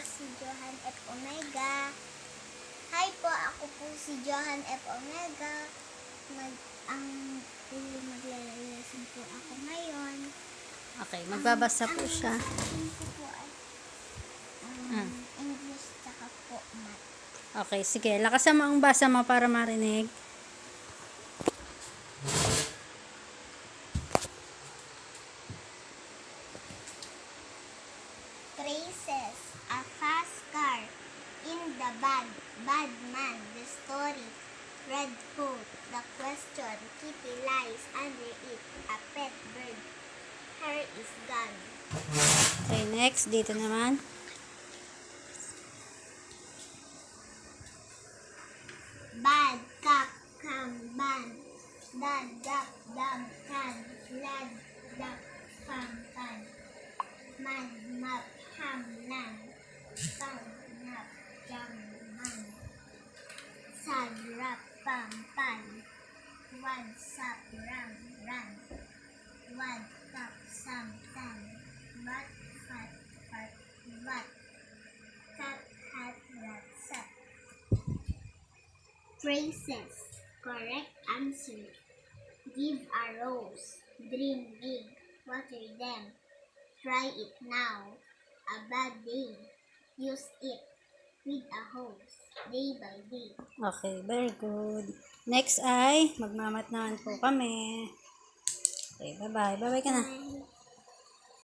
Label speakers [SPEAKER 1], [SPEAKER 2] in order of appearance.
[SPEAKER 1] si Johan F. Omega. Hi po, ako po si Johan F. Omega. Maglalalasin po ako ngayon.
[SPEAKER 2] Okay, magbabasa po siya.
[SPEAKER 1] Ang sasabihin ko po ay English tsaka po math.
[SPEAKER 2] Okay, sige. Lakasan mo ang basa mo para marinig.
[SPEAKER 1] Traces, a fast car. In the bag, bad man. The story, red coat. The question, kitty lies under it. A pet bird, hair is gone.
[SPEAKER 2] Okay, next. Dito naman.
[SPEAKER 1] Bad cock, come ban. Dad, duck, dumb, can. Lad, duck, fam, can. Mad, map, ham, nan. Pam, nap, jam, man. Sad, rap, pam, pan. Wad, sap, ram, ran. Wad, tap, sam, tan. Bat, fat, fat, wat. Cat, hat, rat, sat. Phrases. Correct answer. Give a rose. Dream big. Water them. Try it now. A bad day. Use it with a hose. Day by day.
[SPEAKER 2] Okay, very good. Next ay, magmamat naman po kami. Okay, bye-bye. Bye-bye ka na.
[SPEAKER 1] Bye.